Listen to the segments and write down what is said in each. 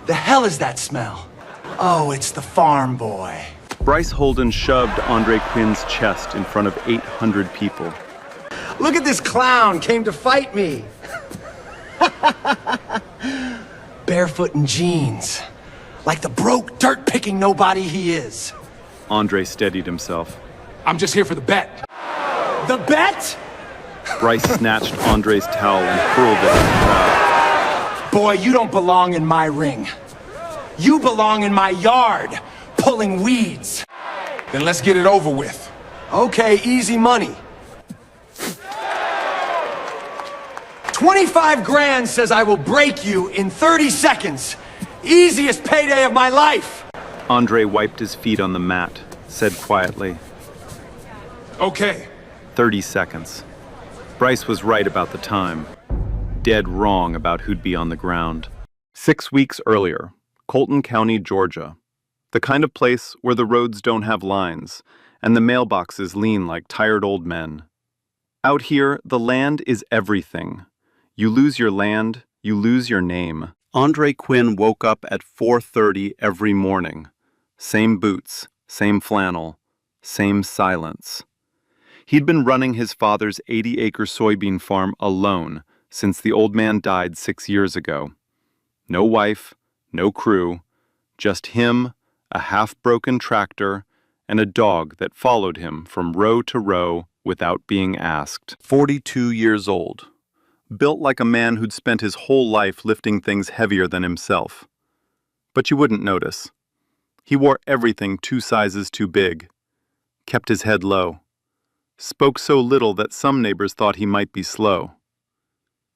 The hell is that smell? Oh, it's the farm boy. Bryce Holden shoved Andre Quinn's chest in front of 800 people. Look at this clown came to fight me. Barefoot in jeans. Like the broke, dirt-picking nobody he is. Andre steadied himself. I'm just here for the bet. The bet? Bryce snatched Andre's towel and hurled it at the crowd. Boy, you don't belong in my ring. You belong in my yard, pulling weeds. Then let's get it over with. Okay, easy money. 25 grand says I will break you in 30 seconds. Easiest payday of my life. Andre wiped his feet on the mat, said quietly, Okay. 30 seconds. Bryce was right about the time. Dead wrong about who'd be on the ground. 6 weeks earlier, Colton County, Georgia. The kind of place where the roads don't have lines, and the mailboxes lean like tired old men. Out here, the land is everything. You lose your land, you lose your name. Andre Quinn woke up at 4:30 every morning. Same boots, same flannel, same silence. He'd been running his father's 80-acre soybean farm alone since the old man died 6 years ago. No wife, no crew, just him, a half-broken tractor, and a dog that followed him from row to row without being asked. 42 years old. Built like a man who'd spent his whole life lifting things heavier than himself. But you wouldn't notice. He wore everything 2 sizes too big. Kept his head low. Spoke so little that some neighbors thought he might be slow.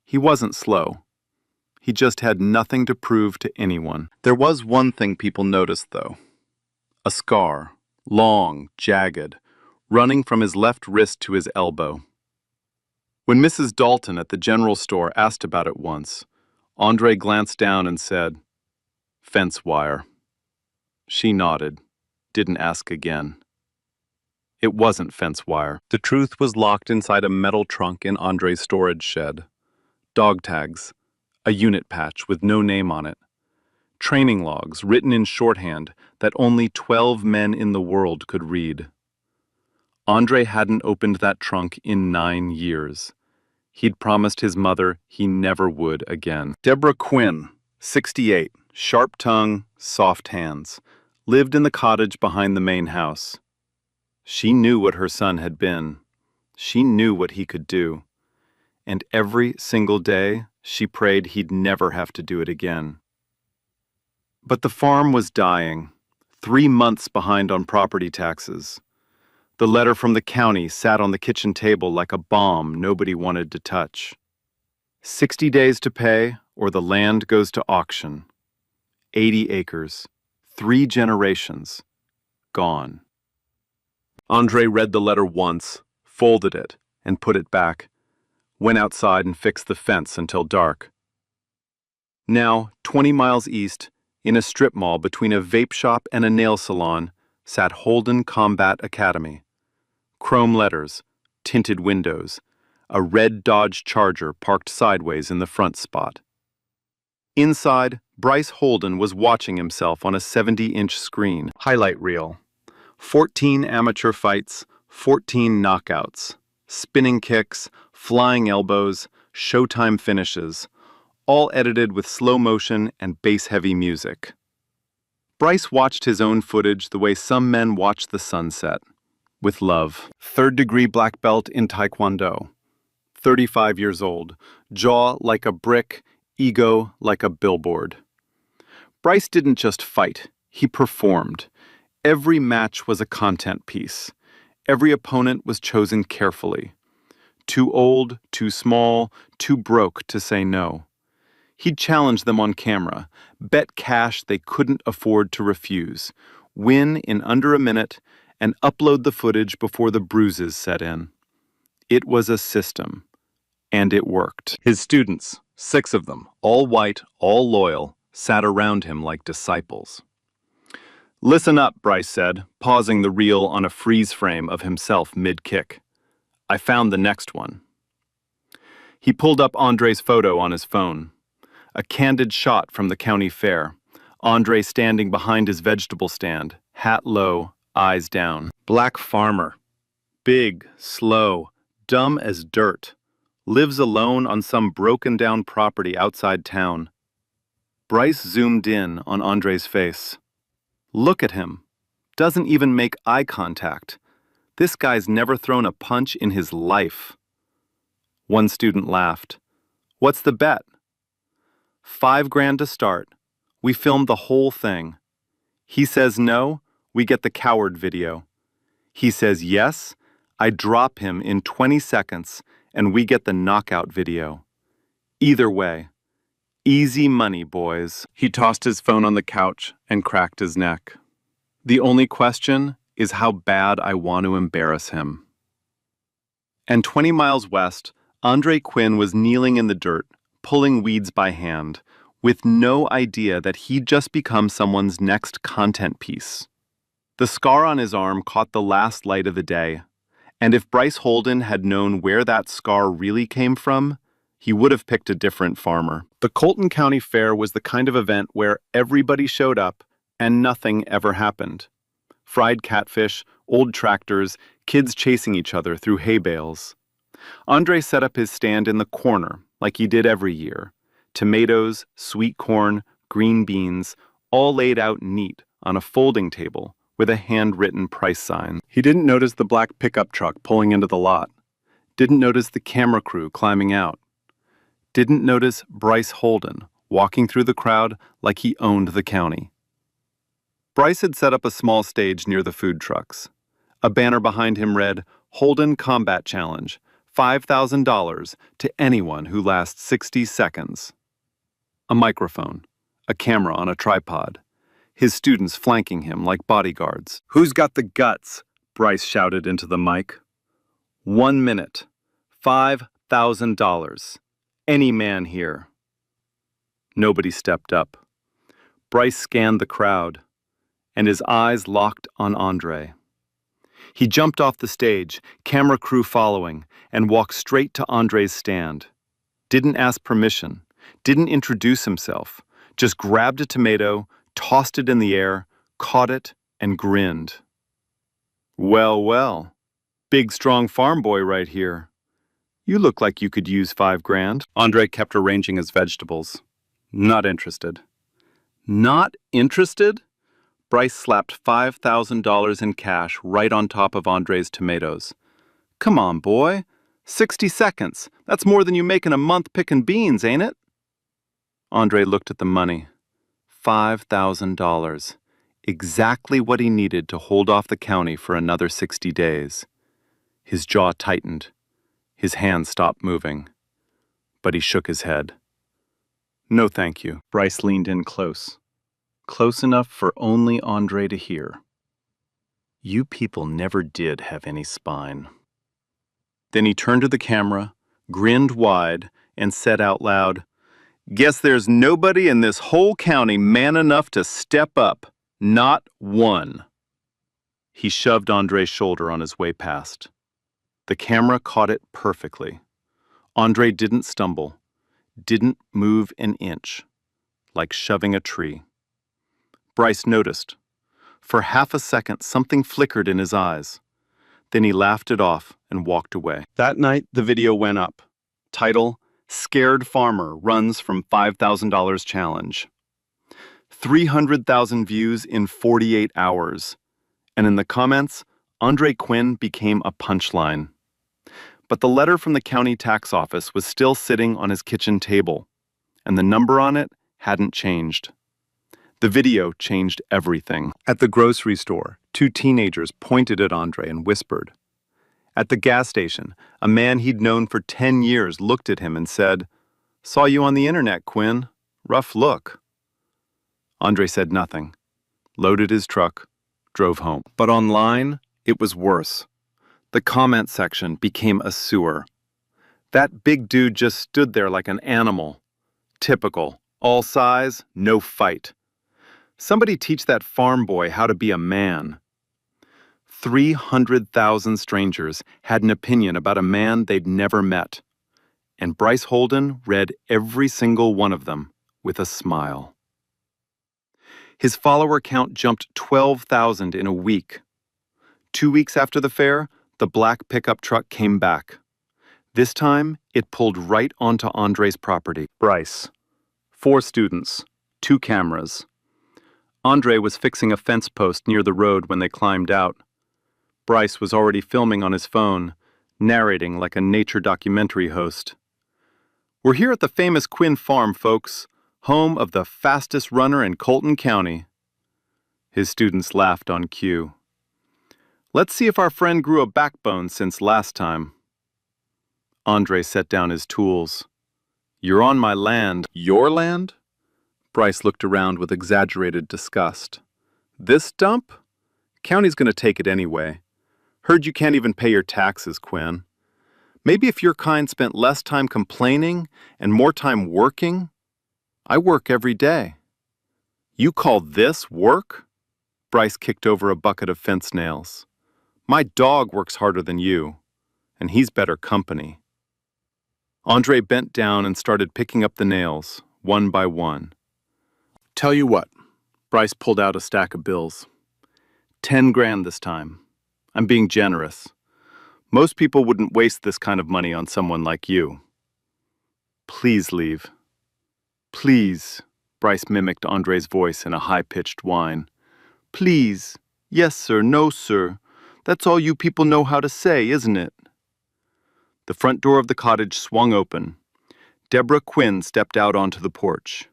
He wasn't slow. He just had nothing to prove to anyone. There was one thing people noticed, though. A scar, long, jagged, running from his left wrist to his elbow. When Mrs. Dalton at the general store asked about it once, Andre glanced down and said, "Fence wire." She nodded, didn't ask again. It wasn't fence wire. The truth was locked inside a metal trunk in Andre's storage shed. Dog tags, a unit patch with no name on it. Training logs written in shorthand that only 12 men in the world could read. Andre hadn't opened that trunk in 9 years. He'd promised his mother he never would again. Deborah Quinn, 68, sharp tongue, soft hands, lived in the cottage behind the main house. She knew what her son had been. She knew what he could do. And every single day, she prayed he'd never have to do it again. But the farm was dying, 3 months behind on property taxes. The letter from the county sat on the kitchen table like a bomb nobody wanted to touch. 60 days to pay, or the land goes to auction. 80 acres, 3 generations, gone. Andre read the letter once, folded it, and put it back. Went outside and fixed the fence until dark. Now, 20 miles east, in a strip mall between a vape shop and a nail salon, sat Holden Combat Academy. Chrome letters, tinted windows, a red Dodge Charger parked sideways in the front spot. Inside, Bryce Holden was watching himself on a 70-inch screen. Highlight reel. 14 amateur fights, 14 knockouts, spinning kicks, flying elbows, showtime finishes, all edited with slow motion and bass-heavy music. Bryce watched his own footage the way some men watch the sunset. With love. 3rd-degree black belt in Taekwondo. 35 years old. Jaw like a brick, ego like a billboard. Bryce didn't just fight, he performed. Every match was a content piece. Every opponent was chosen carefully. Too old, too small, too broke to say no. He'd challenge them on camera, bet cash they couldn't afford to refuse, win in under a minute, and upload the footage before the bruises set in. It was a system, and it worked. His students, 6 of them, all white, all loyal, sat around him like disciples. "Listen up," Bryce said, pausing the reel on a freeze frame of himself mid-kick. "I found the next one." He pulled up Andre's photo on his phone. A candid shot from the county fair, Andre standing behind his vegetable stand, hat low, eyes down. Black farmer. Big, slow, dumb as dirt. Lives alone on some broken-down property outside town. Bryce zoomed in on Andre's face. Look at him. Doesn't even make eye contact. This guy's never thrown a punch in his life. One student laughed. What's the bet? $5,000 to start. We filmed the whole thing. He says no, we get the coward video. He says yes, I drop him in 20 seconds and we get the knockout video. Either way, easy money, boys. He tossed his phone on the couch and cracked his neck. The only question is how bad I want to embarrass him. And 20 miles west, Andre Quinn was kneeling in the dirt, pulling weeds by hand, with no idea that he'd just become someone's next content piece. The scar on his arm caught the last light of the day, and if Bryce Holden had known where that scar really came from, he would have picked a different farmer. The Colton County Fair was the kind of event where everybody showed up and nothing ever happened. Fried catfish, old tractors, kids chasing each other through hay bales. Andre set up his stand in the corner, like he did every year. Tomatoes, sweet corn, green beans, all laid out neat on a folding table with a handwritten price sign. He didn't notice the black pickup truck pulling into the lot. Didn't notice the camera crew climbing out. Didn't notice Bryce Holden walking through the crowd like he owned the county. Bryce had set up a small stage near the food trucks. A banner behind him read, Holden Combat Challenge, $5,000 to anyone who lasts 60 seconds. A microphone, a camera on a tripod, his students flanking him like bodyguards. Who's got the guts? Bryce shouted into the mic. 1 minute, $5,000. Any man here. Nobody stepped up. Bryce scanned the crowd, and his eyes locked on Andre. He jumped off the stage, camera crew following, and walked straight to Andre's stand. Didn't ask permission, didn't introduce himself, just grabbed a tomato, tossed it in the air, caught it, and grinned. Well, well, big strong farm boy right here. You look like you could use $5,000. Andre kept arranging his vegetables. Not interested. Not interested? Bryce slapped $5,000 in cash right on top of Andre's tomatoes. Come on, boy. 60 seconds. That's more than you make in a month picking beans, ain't it? Andre looked at the money. $5,000. Exactly what he needed to hold off the county for another 60 days. His jaw tightened. His hand stopped moving. But he shook his head. No, thank you. Bryce leaned in close. Close enough for only Andre to hear. You people never did have any spine. Then he turned to the camera, grinned wide, and said out loud, Guess there's nobody in this whole county man enough to step up. Not one. He shoved Andre's shoulder on his way past. The camera caught it perfectly. Andre didn't stumble, didn't move an inch, like shoving a tree. Bryce noticed. For half a second, something flickered in his eyes. Then he laughed it off and walked away. That night, the video went up. Title, Scared Farmer Runs from $5,000 Challenge. 300,000 views in 48 hours. And in the comments, Andre Quinn became a punchline. But the letter from the county tax office was still sitting on his kitchen table, and the number on it hadn't changed. The video changed everything. At the grocery store, 2 teenagers pointed at Andre and whispered. At the gas station, a man he'd known for 10 years looked at him and said, Saw you on the internet, Quinn. Rough look. Andre said nothing, loaded his truck, drove home. But online, it was worse. The comment section became a sewer. That big dude just stood there like an animal. Typical. All size, no fight. Somebody teach that farm boy how to be a man. 300,000 strangers had an opinion about a man they'd never met. And Bryce Holden read every single one of them with a smile. His follower count jumped 12,000 in a week. 2 weeks after the fair, the black pickup truck came back. This time, it pulled right onto Andre's property. Bryce. 4 students, 2 cameras. Andre was fixing a fence post near the road when they climbed out. Bryce was already filming on his phone, narrating like a nature documentary host. "We're here at the famous Quinn Farm, folks, home of the fastest runner in Colton County." His students laughed on cue. "Let's see if our friend grew a backbone since last time." Andre set down his tools. "You're on my land." "Your land?" Bryce looked around with exaggerated disgust. "This dump? County's gonna take it anyway. Heard you can't even pay your taxes, Quinn. Maybe if your kind spent less time complaining and more time working. I work every day." "You call this work?" Bryce kicked over a bucket of fence nails. "My dog works harder than you, and he's better company." Andre bent down and started picking up the nails, one by one. "Tell you what," Bryce pulled out a stack of bills. 10 grand this time. I'm being generous. Most people wouldn't waste this kind of money on someone like you." "Please leave." "Please," Bryce mimicked Andre's voice in a high-pitched whine. "Please. Yes, sir. No, sir. That's all you people know how to say, isn't it?" The front door of the cottage swung open. Deborah Quinn stepped out onto the porch.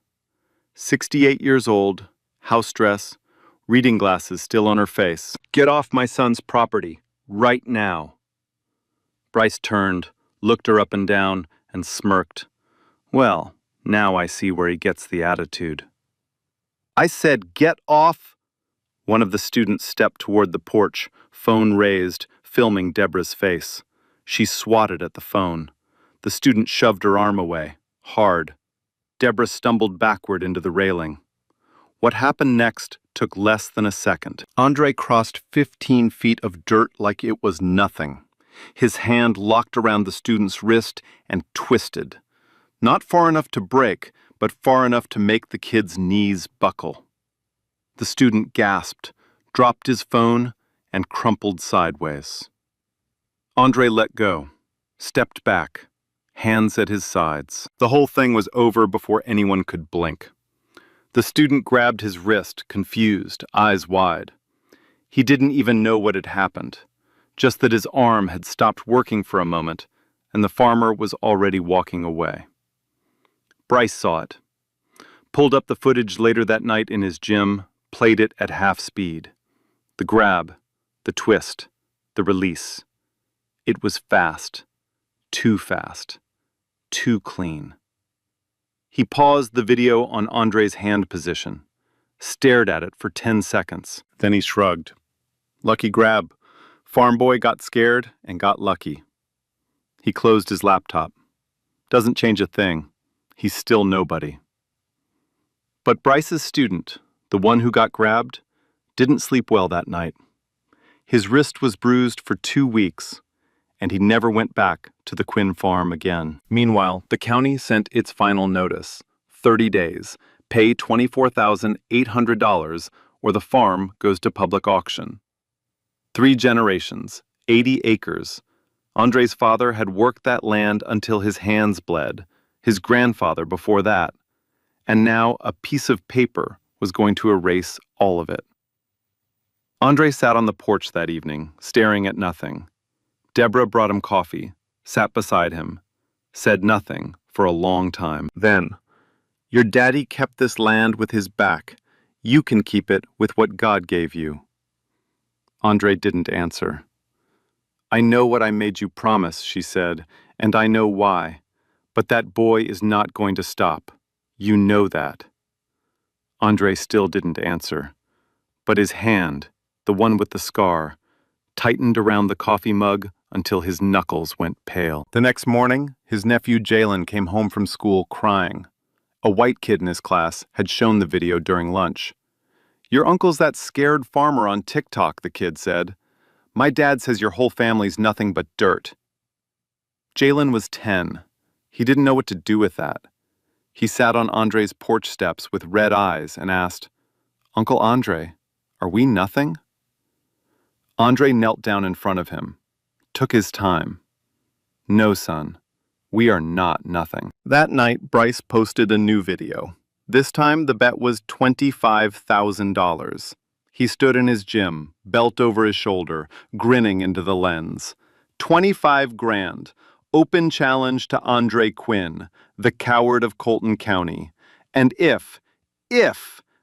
68 years old, house dress, reading glasses still on her face. "Get off my son's property, right now." Bryce turned, looked her up and down, and smirked. "Well, now I see where he gets the attitude." "I said get off!" One of the students stepped toward the porch, phone raised, filming Deborah's face. She swatted at the phone. The student shoved her arm away, hard. Deborah stumbled backward into the railing. What happened next took less than a second. Andre crossed 15 feet of dirt like it was nothing. His hand locked around the student's wrist and twisted. Not far enough to break, but far enough to make the kid's knees buckle. The student gasped, dropped his phone, and crumpled sideways. Andre let go, stepped back, hands at his sides. The whole thing was over before anyone could blink. The student grabbed his wrist, confused, eyes wide. He didn't even know what had happened, just that his arm had stopped working for a moment, and the farmer was already walking away. Bryce saw it, pulled up the footage later that night in his gym, played it at half speed. The grab, the twist, the release. It was fast, too clean. He paused the video on Andre's hand position, stared at it for 10 seconds. Then he shrugged. Lucky grab. Farm boy got scared and got lucky. He closed his laptop. Doesn't change a thing. He's still nobody. But Bryce's student, the one who got grabbed, didn't sleep well that night. His wrist was bruised for 2 weeks, and he never went back to the Quinn farm again. Meanwhile, the county sent its final notice, 30 days, pay $24,800 or the farm goes to public auction. 3 generations, 80 acres. Andre's father had worked that land until his hands bled, his grandfather before that, and now a piece of paper was going to erase all of it. Andre sat on the porch that evening, staring at nothing. Deborah brought him coffee, sat beside him, said nothing for a long time. Then, "Your daddy kept this land with his back. You can keep it with what God gave you." Andre didn't answer. "I know what I made you promise," she said, "and I know why. But that boy is not going to stop. You know that." Andre still didn't answer. But his hand, the one with the scar, tightened around the coffee mug until his knuckles went pale. The next morning, his nephew Jalen came home from school crying. A white kid in his class had shown the video during lunch. "Your uncle's that scared farmer on TikTok," the kid said. "My dad says your whole family's nothing but dirt." Jalen was 10. He didn't know what to do with that. He sat on Andre's porch steps with red eyes and asked, Uncle Andre, are we nothing? Andre knelt down in front of him, took his time. No, son, we are not nothing. That night, Bryce posted a new video. This time, the bet was $25,000. He stood in his gym, belt over his shoulder, grinning into the lens. 25 grand. Open challenge to Andre Quinn, the coward of Colton County. And if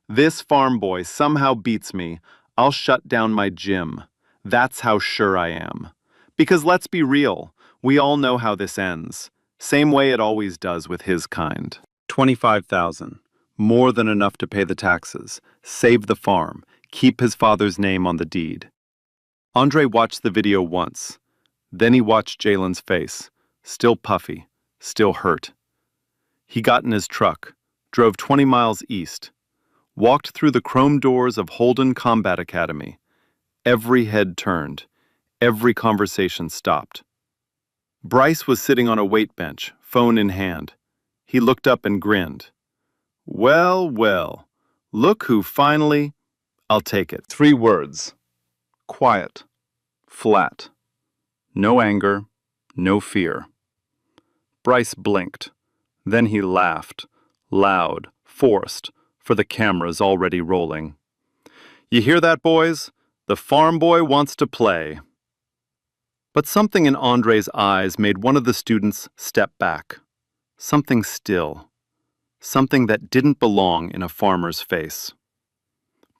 this farm boy somehow beats me, I'll shut down my gym. That's how sure I am. Because let's be real, we all know how this ends. Same way it always does with his kind. 25,000. More than enough to pay the taxes, save the farm, keep his father's name on the deed. Andre watched the video once. Then he watched Jalen's face, still puffy, still hurt. He got in his truck, drove 20 miles east, walked through the chrome doors of Holden Combat Academy. Every head turned, every conversation stopped. Bryce was sitting on a weight bench, phone in hand. He looked up and grinned. Well, well, look who finally... I'll take it. 3 words. Quiet. Flat. No anger, no fear. Bryce blinked. Then he laughed, loud, forced, for the camera's already rolling. You hear that, boys? The farm boy wants to play. But something in Andre's eyes made one of the students step back. Something still. Something that didn't belong in a farmer's face.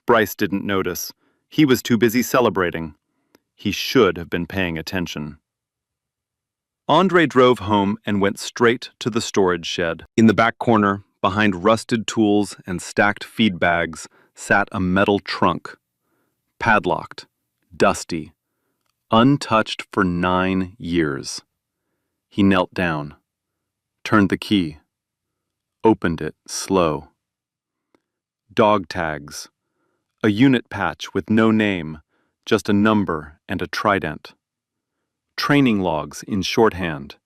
Bryce didn't notice. He was too busy celebrating. He should have been paying attention. Andre drove home and went straight to the storage shed. In the back corner, behind rusted tools and stacked feed bags, sat a metal trunk. Padlocked, dusty, untouched for 9 years. He knelt down, turned the key, opened it slow. Dog tags, a unit patch with no name, just a number and a trident. Training logs in shorthand.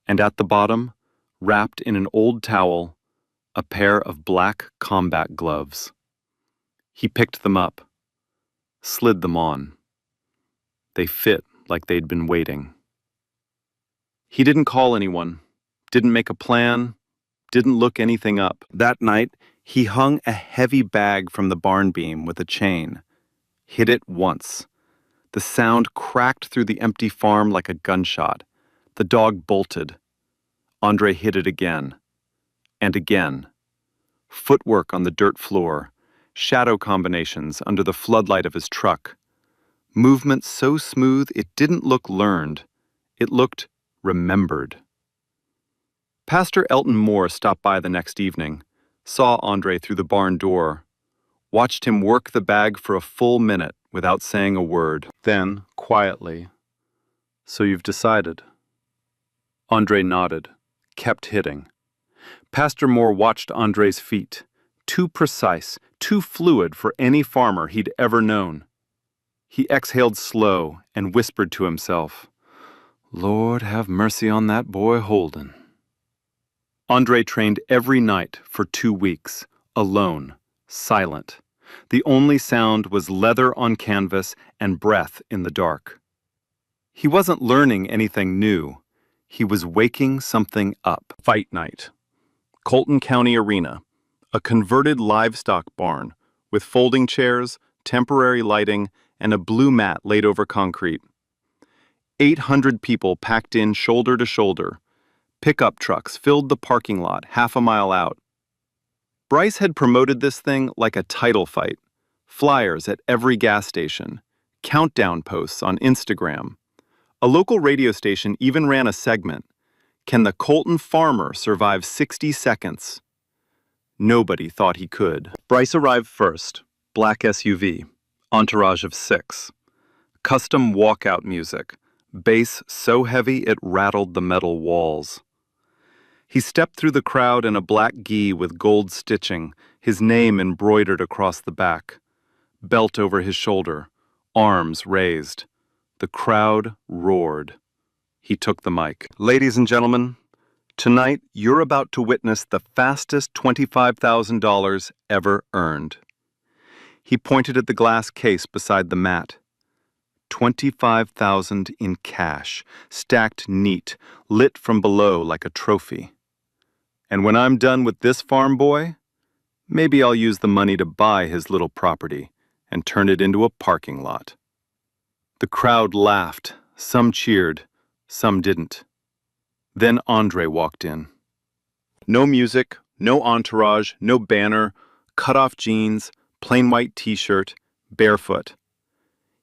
And at the bottom, wrapped in an old towel, a pair of black combat gloves. He picked them up, slid them on. They fit like they'd been waiting. He didn't call anyone, didn't make a plan, didn't look anything up. That night, he hung a heavy bag from the barn beam with a chain. Hit it once. The sound cracked through the empty farm like a gunshot. The dog bolted. Andre hit it again. And again. Footwork on the dirt floor. Shadow combinations under the floodlight of his truck. Movement so smooth it didn't look learned. It looked remembered. Pastor Elton Moore stopped by the next evening, saw Andre through the barn door, watched him work the bag for a full minute without saying a word. Then, quietly, "So you've decided?" Andre nodded, kept hitting. Pastor Moore watched Andre's feet, too precise, too fluid for any farmer he'd ever known. He exhaled slow and whispered to himself, "Lord, have mercy on that boy Holden." Andre trained every night for 2 weeks, alone, silent. The only sound was leather on canvas and breath in the dark. He wasn't learning anything new. He was waking something up. Fight night. Colton County Arena, a converted livestock barn with folding chairs, temporary lighting, and a blue mat laid over concrete. 800 people packed in shoulder to shoulder. Pickup trucks filled the parking lot half a mile out. Bryce had promoted this thing like a title fight. Flyers at every gas station. Countdown posts on Instagram. A local radio station even ran a segment. Can the Colton farmer survive 60 seconds? Nobody thought he could. Bryce arrived first. Black SUV. Entourage of 6. Custom walkout music. Bass so heavy it rattled the metal walls. He stepped through the crowd in a black gi with gold stitching, his name embroidered across the back. Belt over his shoulder, arms raised. The crowd roared. He took the mic. "Ladies and gentlemen, tonight you're about to witness the fastest $25,000 ever earned. He pointed at the glass case beside the mat. 25,000 in cash, stacked neat, lit from below like a trophy. And when I'm done with this farm boy, maybe I'll use the money to buy his little property and turn it into a parking lot. The crowd laughed, some cheered, some didn't. Then Andre walked in. No music, no entourage, no banner, cut-off jeans, plain white t-shirt, barefoot.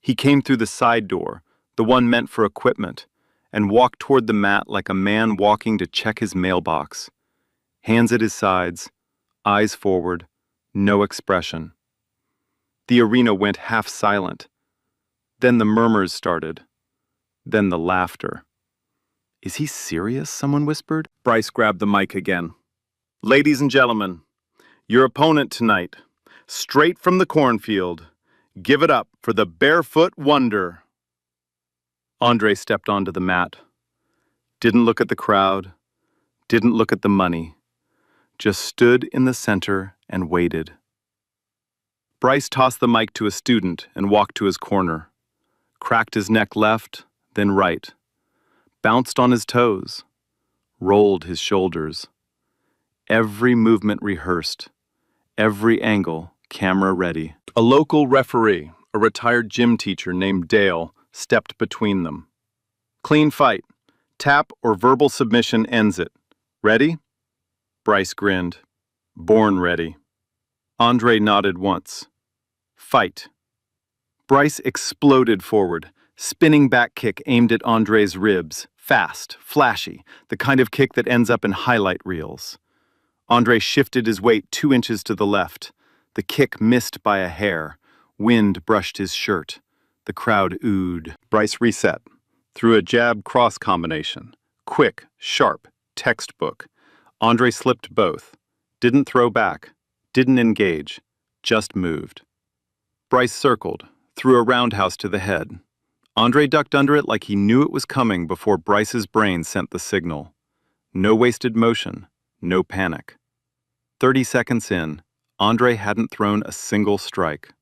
He came through the side door, the one meant for equipment, and walked toward the mat like a man walking to check his mailbox. Hands at his sides, eyes forward, no expression. The arena went half silent. Then the murmurs started. Then the laughter. Is he serious? Someone whispered. Bryce grabbed the mic again. Ladies and gentlemen, your opponent tonight, straight from the cornfield, give it up for the barefoot wonder. Andre stepped onto the mat. Didn't look at the crowd, didn't look at the money, just stood in the center and waited. Bryce tossed the mic to a student and walked to his corner, cracked his neck left, then right, bounced on his toes, rolled his shoulders. Every movement rehearsed, every angle camera ready. A local referee, a retired gym teacher named Dale, stepped between them. Clean fight. Tap or verbal submission ends it. Ready? Bryce grinned. Born ready. Andre nodded once. Fight. Bryce exploded forward. Spinning back kick aimed at Andre's ribs. Fast, flashy, the kind of kick that ends up in highlight reels. Andre shifted his weight 2 inches to the left. The kick missed by a hair. Wind brushed his shirt. The crowd oohed. Bryce reset. Threw a jab cross combination. Quick, sharp, textbook. Andre slipped both. Didn't throw back. Didn't engage. Just moved. Bryce circled. Threw a roundhouse to the head. Andre ducked under it like he knew it was coming before Bryce's brain sent the signal. No wasted motion. No panic. 30 seconds in, Andre hadn't thrown a single strike.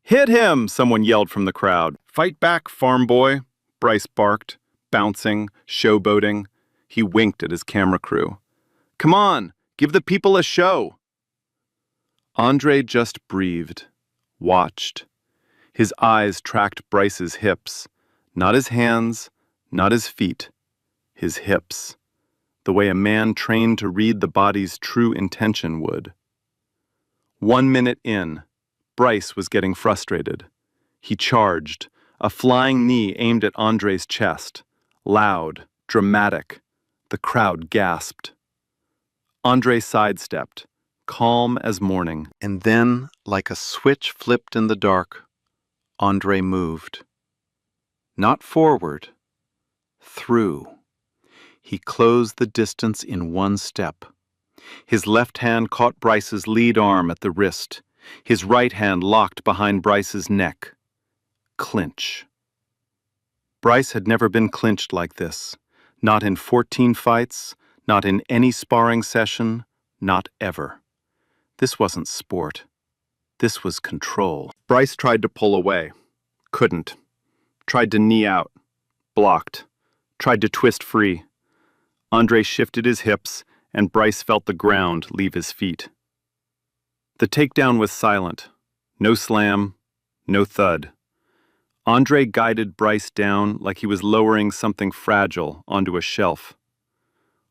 Hit him! Someone yelled from the crowd. Fight back, farm boy, Bryce barked, bouncing, showboating. He winked at his camera crew. Come on, give the people a show. Andre just breathed, watched. His eyes tracked Bryce's hips, not his hands, not his feet, his hips. The way a man trained to read the body's true intention would. 1 minute in, Bryce was getting frustrated. He charged, a flying knee aimed at Andre's chest. Loud, dramatic. The crowd gasped. Andre sidestepped, calm as morning. And then, like a switch flipped in the dark, Andre moved. Not forward, through. He closed the distance in 1 step. His left hand caught Bryce's lead arm at the wrist. His right hand locked behind Bryce's neck. Clinch. Bryce had never been clinched like this. Not in 14 fights, not in any sparring session, not ever. This wasn't sport. This was control. Bryce tried to pull away. Couldn't. Tried to knee out. Blocked. Tried to twist free. Andre shifted his hips, and Bryce felt the ground leave his feet. The takedown was silent. No slam, no thud. Andre guided Bryce down like he was lowering something fragile onto a shelf.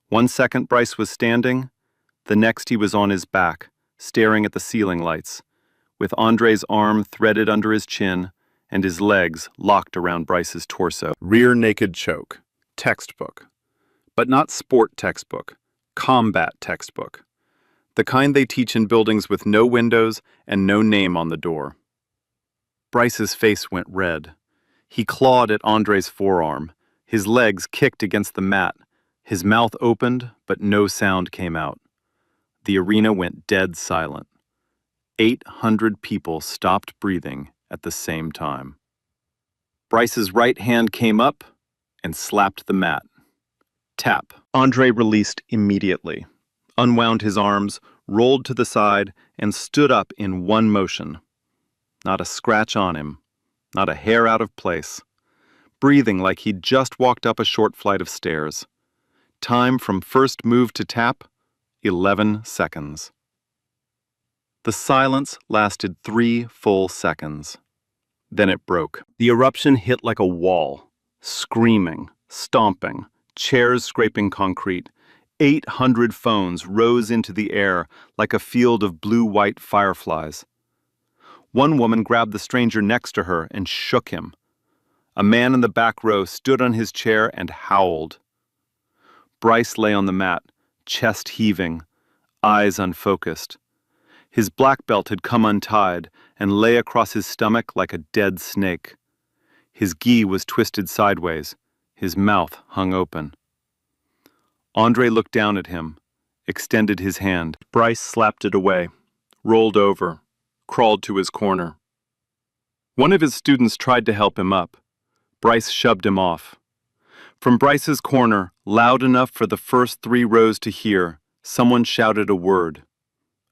1 second Bryce was standing, the next he was on his back, staring at the ceiling lights, with Andre's arm threaded under his chin and his legs locked around Bryce's torso. Rear naked choke. Textbook. But not sport textbook. Combat textbook. The kind they teach in buildings with no windows and no name on the door. Bryce's face went red. He clawed at Andre's forearm. His legs kicked against the mat. His mouth opened, but no sound came out. The arena went dead silent. 800 people stopped breathing at the same time. Bryce's right hand came up and slapped the mat. Tap. Andre released immediately, unwound his arms, rolled to the side, and stood up in one motion. Not a scratch on him. Not a hair out of place. Breathing like he'd just walked up a short flight of stairs. Time from first move to tap, 11 seconds. The silence lasted 3 full seconds. Then it broke. The eruption hit like a wall. Screaming, stomping, chairs scraping concrete. 800 phones rose into the air like a field of blue-white fireflies. One woman grabbed the stranger next to her and shook him. A man in the back row stood on his chair and howled. Bryce lay on the mat, chest heaving, eyes unfocused. His black belt had come untied and lay across his stomach like a dead snake. His gi was twisted sideways. His mouth hung open. Andre looked down at him, extended his hand. Bryce slapped it away, rolled over, crawled to his corner. One of his students tried to help him up. Bryce shoved him off. From Bryce's corner, loud enough for the first 3 rows to hear, someone shouted a word.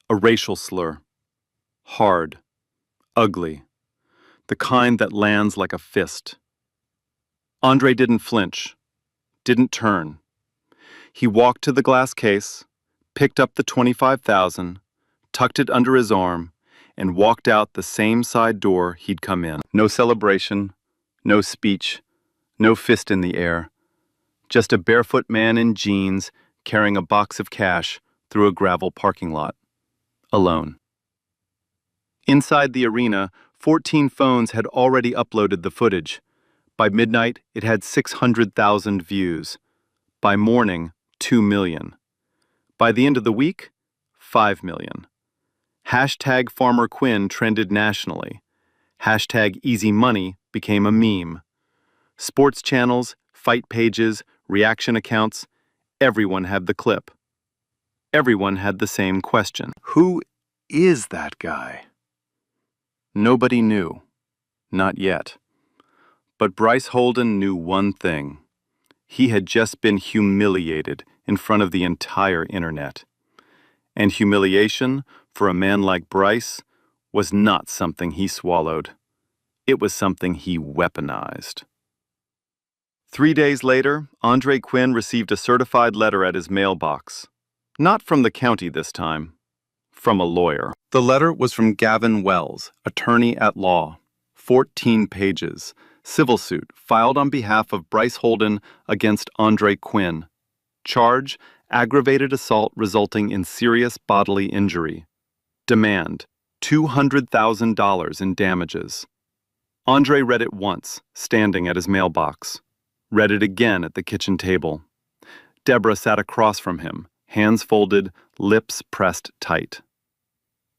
A racial slur. Hard. Ugly. The kind that lands like a fist. Andre didn't flinch. Didn't turn. He walked to the glass case, picked up the $25,000, tucked it under his arm, and walked out the same side door he'd come in. No celebration, no speech, no fist in the air. Just a barefoot man in jeans carrying a box of cash through a gravel parking lot. Alone. Inside the arena, 14 phones had already uploaded the footage. By midnight, it had 600,000 views. By morning, 2 million. By the end of the week, 5 million. Hashtag Farmer Quinn trended nationally. Hashtag Easy Money became a meme. Sports channels, fight pages, reaction accounts, everyone had the clip. Everyone had the same question. Who is that guy? Nobody knew. Not yet. But Bryce Holden knew one thing. He had just been humiliated in front of the entire internet. And humiliation, for a man like Bryce, was not something he swallowed. It was something he weaponized. 3 days later, Andre Quinn received a certified letter at his mailbox. Not from the county this time. From a lawyer. The letter was from Gavin Wells, attorney at law. 14 pages. Civil suit filed on behalf of Bryce Holden against Andre Quinn. Charge, aggravated assault resulting in serious bodily injury. Demand, $200,000 in damages. Andre read it once, standing at his mailbox. Read it again at the kitchen table. Deborah sat across from him, hands folded, lips pressed tight.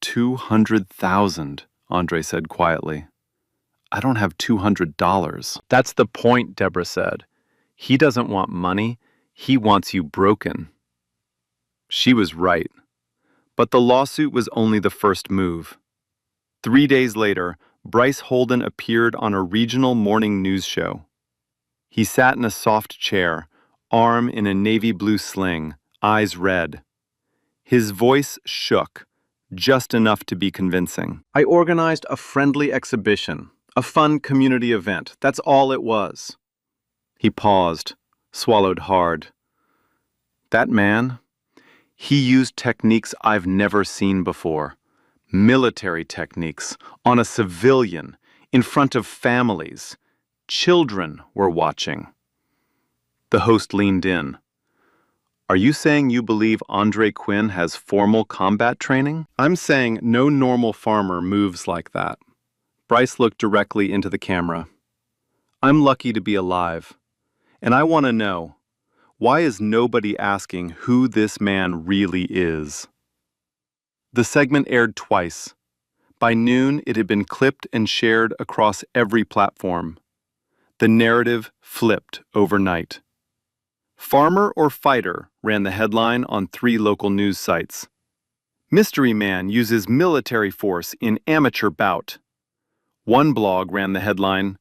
200,000, Andre said quietly. I don't have $200. That's the point, Deborah said. He doesn't want money. He wants you broken. She was right. But the lawsuit was only the first move. 3 days later, Bryce Holden appeared on a regional morning news show. He sat in a soft chair, arm in a navy blue sling, eyes red. His voice shook, just enough to be convincing. I organized a friendly exhibition, a fun community event. That's all it was. He paused, swallowed hard. That man, he used techniques I've never seen before. Military techniques, on a civilian, in front of families. Children were watching. The host leaned in. Are you saying you believe Andre Quinn has formal combat training? I'm saying no normal farmer moves like that. Bryce looked directly into the camera. I'm lucky to be alive. And I want to know, why is nobody asking who this man really is? The segment aired twice. By noon, it had been clipped and shared across every platform. The narrative flipped overnight. Farmer or fighter ran the headline on 3 local news sites. Mystery man uses military force in amateur bout. One blog ran the headline,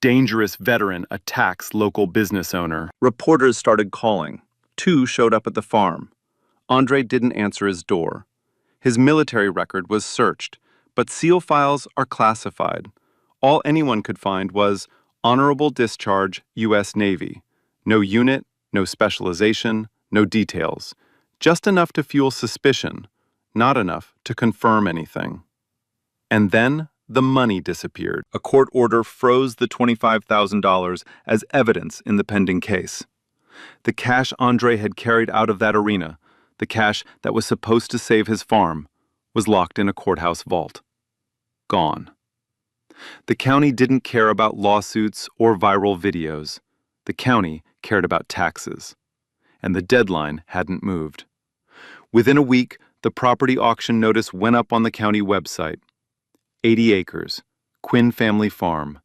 Dangerous veteran attacks local business owner. Reporters started calling. 2 showed up at the farm. Andre didn't answer his door. His military record was searched, But SEAL files are classified. All anyone could find was Honorable Discharge, U.S. Navy. No unit, no specialization, no details. Just enough to fuel suspicion, not enough to confirm anything. And then the money disappeared. A court order froze the $25,000 as evidence in the pending case. The cash Andre had carried out of that arena, the cash that was supposed to save his farm, was locked in a courthouse vault. Gone. The county didn't care about lawsuits or viral videos. The county cared about taxes. And the deadline hadn't moved. Within a week, the property auction notice went up on the county website. 80 acres, Quinn Family Farm,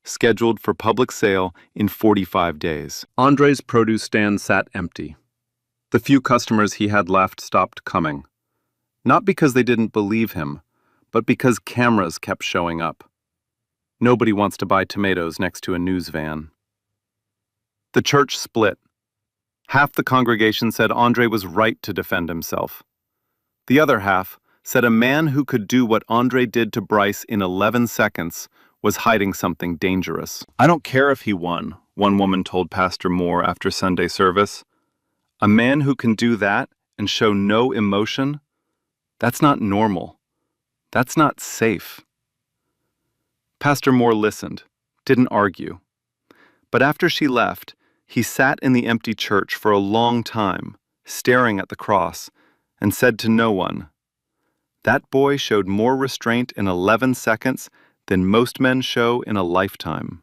scheduled for public sale in 45 days. Andre's produce stand sat empty. The few customers he had left stopped coming. Not because they didn't believe him, but because cameras kept showing up. Nobody wants to buy tomatoes next to a news van. The church split. Half the congregation said Andre was right to defend himself. The other half said a man who could do what Andre did to Bryce in 11 seconds was hiding something dangerous. I don't care if he won, one woman told Pastor Moore after Sunday service. A man who can do that and show no emotion, that's not normal. That's not safe. Pastor Moore listened, didn't argue. But after she left, he sat in the empty church for a long time, staring at the cross, and said to no one, "That boy showed more restraint in 11 seconds than most men show in a lifetime."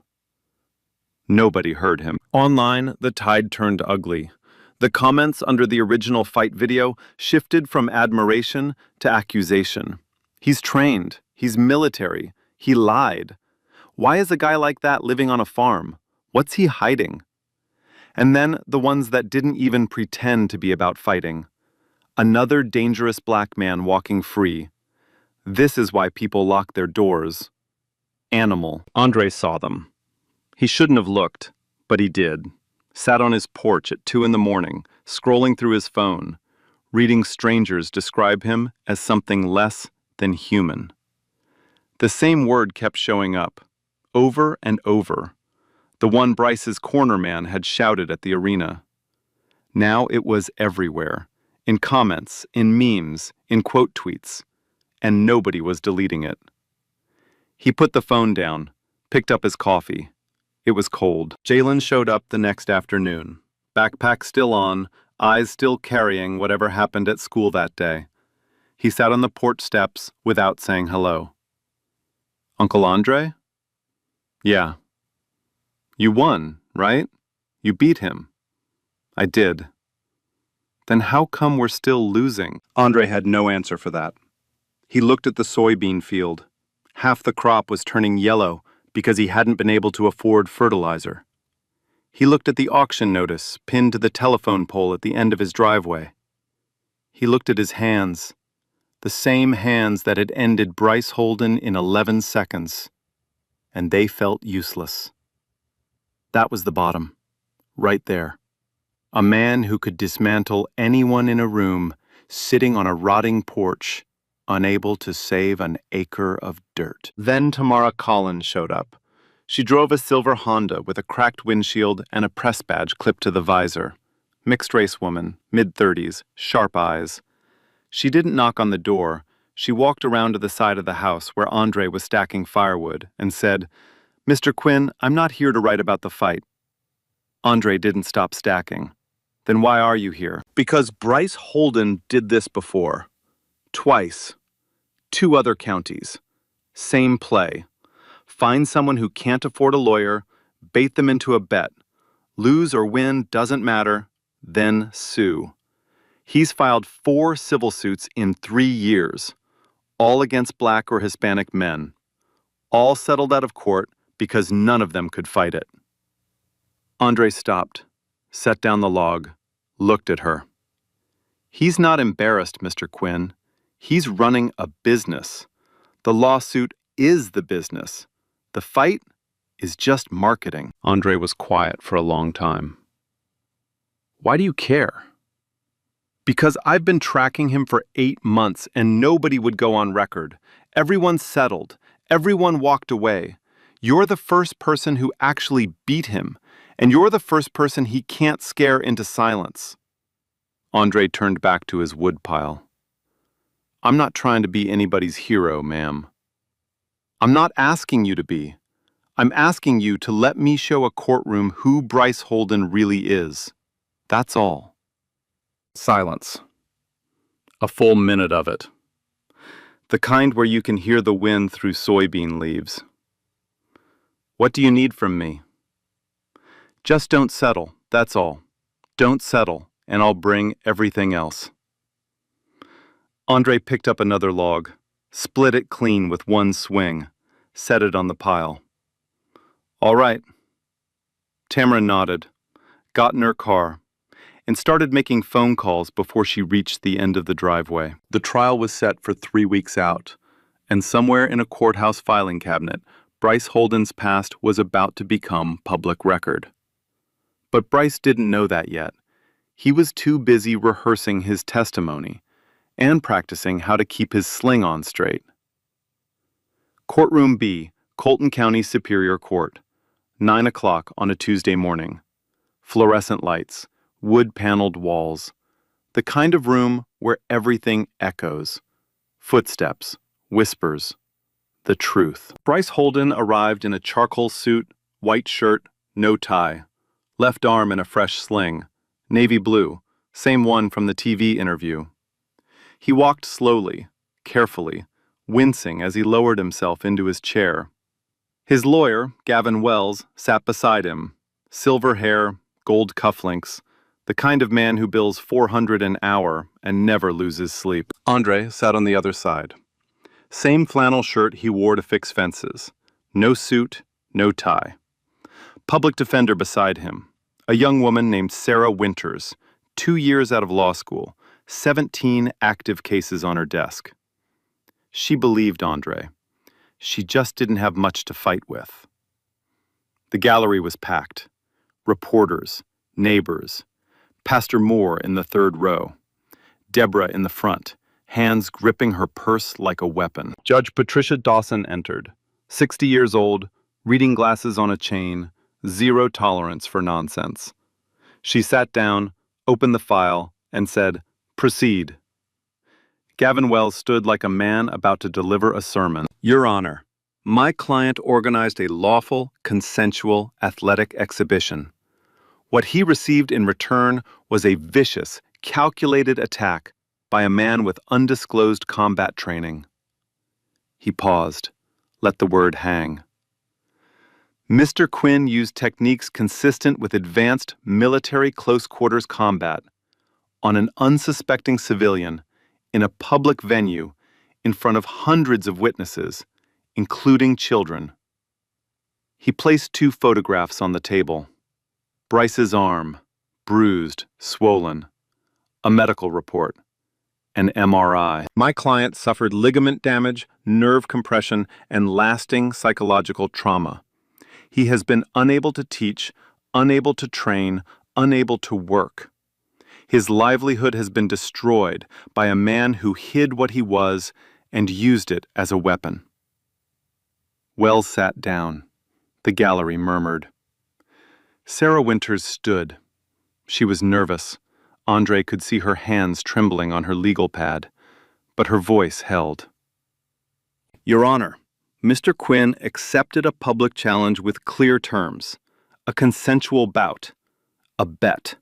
Nobody heard him. Online, the tide turned ugly. The comments under the original fight video shifted from admiration to accusation. He's trained. He's military. He lied. Why is a guy like that living on a farm? What's he hiding? And then the ones that didn't even pretend to be about fighting. Another dangerous black man walking free. This is why people lock their doors. Animal. Andre saw them. He shouldn't have looked, but he did. Sat on his porch at 2 a.m, scrolling through his phone, reading strangers describe him as something less than human. The same word kept showing up, over and over. The one Bryce's corner man had shouted at the arena. Now it was everywhere. In comments, in memes, in quote tweets, and nobody was deleting it. He put the phone down, picked up his coffee. It was cold. Jalen showed up the next afternoon, backpack still on, eyes still carrying whatever happened at school that day. He sat on the porch steps without saying hello. "Uncle Andre?" "Yeah." "You won, right? You beat him." "I did." "Then how come we're still losing?" Andre had no answer for that. He looked at the soybean field. Half the crop was turning yellow because he hadn't been able to afford fertilizer. He looked at the auction notice pinned to the telephone pole at the end of his driveway. He looked at his hands, the same hands that had ended Bryce Holden in 11 seconds, and they felt useless. That was the bottom, right there. A man who could dismantle anyone in a room, sitting on a rotting porch, unable to save an acre of dirt. Then Tamara Collins showed up. She drove a silver Honda with a cracked windshield and a press badge clipped to the visor. Mixed-race woman, mid-30s, sharp eyes. She didn't knock on the door. She walked around to the side of the house where Andre was stacking firewood and said, "Mr. Quinn, I'm not here to write about the fight." Andre didn't stop stacking. "Then why are you here?" "Because Bryce Holden did this before. Twice. 2 other counties. Same play. Find someone who can't afford a lawyer, bait them into a bet. Lose or win doesn't matter, then sue. He's filed 4 civil suits in 3 years, all against black or Hispanic men. All settled out of court because none of them could fight it." Andre stopped, set down the log, looked at her. "He's not embarrassed, Mr. Quinn. He's running a business. The lawsuit is the business. The fight is just marketing." Andre was quiet for a long time. "Why do you care?" "Because I've been tracking him for 8 months and nobody would go on record. Everyone settled. Everyone walked away. You're the first person who actually beat him, and you're the first person he can't scare into silence. Andre turned back to his woodpile. I'm not trying to be anybody's hero, ma'am. I'm not asking you to be. I'm asking you to let me show a courtroom who Bryce Holden really is. That's all. Silence. A full minute of it. The kind where you can hear the wind through soybean leaves. What do you need from me? Just don't settle, that's all. Don't settle, and I'll bring everything else. Andre picked up another log, split it clean with one swing, set it on the pile. All right. Tamara nodded, got in her car, and started making phone calls before she reached the end of the driveway. The trial was set for 3 weeks out, and somewhere in a courthouse filing cabinet, Bryce Holden's past was about to become public record. But Bryce didn't know that yet. He was too busy rehearsing his testimony and practicing how to keep his sling on straight. Courtroom B, Colton County Superior Court, 9 o'clock on a Tuesday morning. Fluorescent lights, wood-paneled walls, the kind of room where everything echoes. Footsteps, whispers, the truth. Bryce Holden arrived in a charcoal suit, white shirt, no tie, left arm in a fresh sling, navy blue, same one from the TV interview. He walked slowly, carefully, wincing as he lowered himself into his chair. His lawyer, Gavin Wells, sat beside him, silver hair, gold cufflinks, the kind of man who bills $400 an hour and never loses sleep. Andre sat on the other side. Same flannel shirt he wore to fix fences. No suit, no tie. Public defender beside him, a young woman named Sarah Winters, 2 years out of law school, 17 active cases on her desk. She believed Andre. She just didn't have much to fight with. The gallery was packed. Reporters, neighbors, Pastor Moore in the third row, Deborah in the front, hands gripping her purse like a weapon. Judge Patricia Dawson entered, 60 years old, reading glasses on a chain, zero tolerance for nonsense. She sat down, opened the file, and said, "Proceed." Gavin Wells stood like a man about to deliver a sermon. Your Honor, my client organized a lawful, consensual, athletic exhibition. What he received in return was a vicious, calculated attack by a man with undisclosed combat training. He paused, let the word hang. Mr. Quinn used techniques consistent with advanced military close-quarters combat on an unsuspecting civilian in a public venue in front of hundreds of witnesses, including children. He placed 2 photographs on the table. Bryce's arm, bruised, swollen. A medical report. An MRI. My client suffered ligament damage, nerve compression, and lasting psychological trauma. He has been unable to teach, unable to train, unable to work. His livelihood has been destroyed by a man who hid what he was and used it as a weapon. Wells sat down. The gallery murmured. Sarah Winters stood. She was nervous. Andre could see her hands trembling on her legal pad, but her voice held. Your Honor, Mr. Quinn accepted a public challenge with clear terms, a consensual bout, a bet.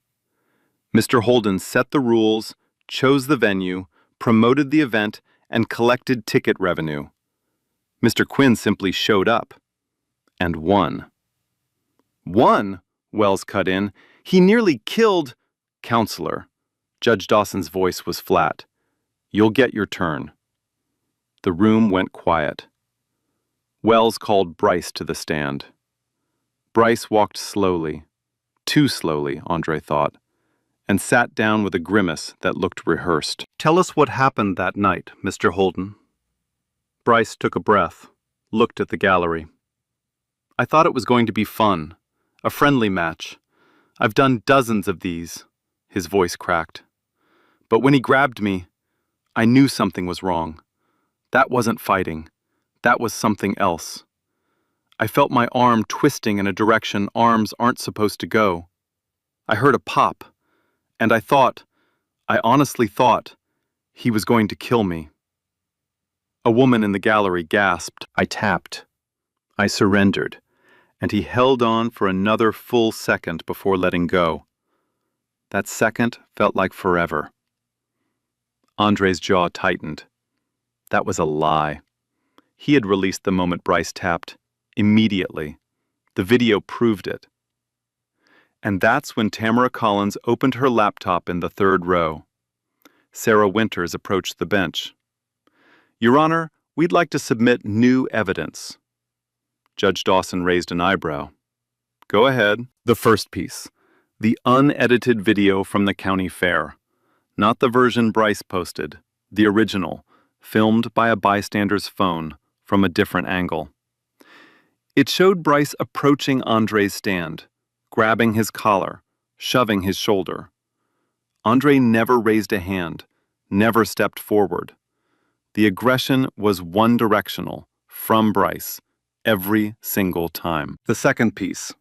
Mr. Holden set the rules, chose the venue, promoted the event, and collected ticket revenue. Mr. Quinn simply showed up and won. Won? Wells cut in. He nearly killed... Counselor. Judge Dawson's voice was flat. You'll get your turn. The room went quiet. Wells called Bryce to the stand. Bryce walked slowly, too slowly, Andre thought, and sat down with a grimace that looked rehearsed. Tell us what happened that night, Mr. Holden. Bryce took a breath, looked at the gallery. I thought it was going to be fun, a friendly match. I've done dozens of these, his voice cracked. But when he grabbed me, I knew something was wrong. That wasn't fighting. That was something else. I felt my arm twisting in a direction arms aren't supposed to go. I heard a pop, and I honestly thought, he was going to kill me. A woman in the gallery gasped. I tapped. I surrendered, and he held on for another full second before letting go. That second felt like forever. Andre's jaw tightened. That was a lie. He had released the moment Bryce tapped. Immediately. The video proved it. And that's when Tamara Collins opened her laptop in the third row. Sarah Winters approached the bench. Your Honor, we'd like to submit new evidence. Judge Dawson raised an eyebrow. Go ahead. The first piece. The unedited video from the county fair. Not the version Bryce posted. The original, filmed by a bystander's phone from a different angle. It showed Bryce approaching Andre's stand, grabbing his collar, shoving his shoulder. Andre never raised a hand, never stepped forward. The aggression was one-directional, from Bryce, every single time. The second piece.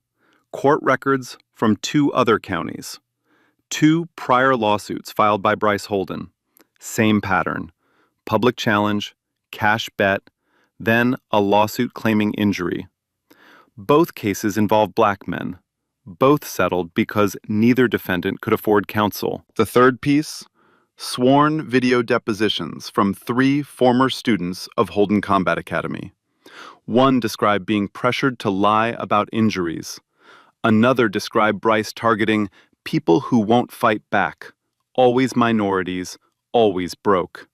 Court records from 2 other counties. 2 prior lawsuits filed by Bryce Holden. Same pattern. Public challenge, cash bet, then a lawsuit claiming injury. Both cases involve black men. Both settled because neither defendant could afford counsel. The third piece, sworn video depositions from 3 former students of Holden Combat Academy. One described being pressured to lie about injuries. Another described Bryce targeting people who won't fight back, always minorities, always broke.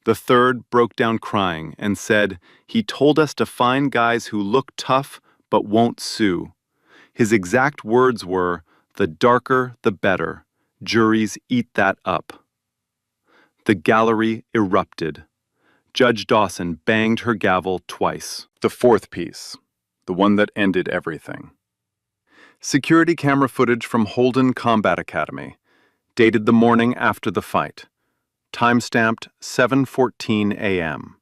The third broke down crying and said, he told us to find guys who look tough but won't sue. His exact words were, the darker the better. Juries eat that up. The gallery erupted. Judge Dawson banged her gavel twice. The fourth piece, the one that ended everything. Security camera footage from Holden Combat Academy, dated the morning after the fight. Time-stamped 7:14 a.m.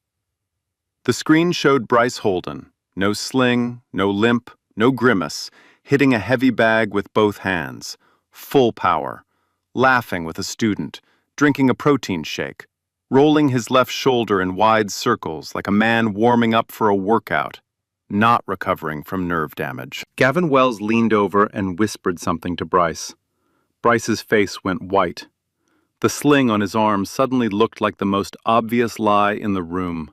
The screen showed Bryce Holden, no sling, no limp, no grimace, hitting a heavy bag with both hands, full power, laughing with a student, drinking a protein shake, rolling his left shoulder in wide circles like a man warming up for a workout, not recovering from nerve damage. Gavin Wells leaned over and whispered something to Bryce. Bryce's face went white. The sling on his arm suddenly looked like the most obvious lie in the room.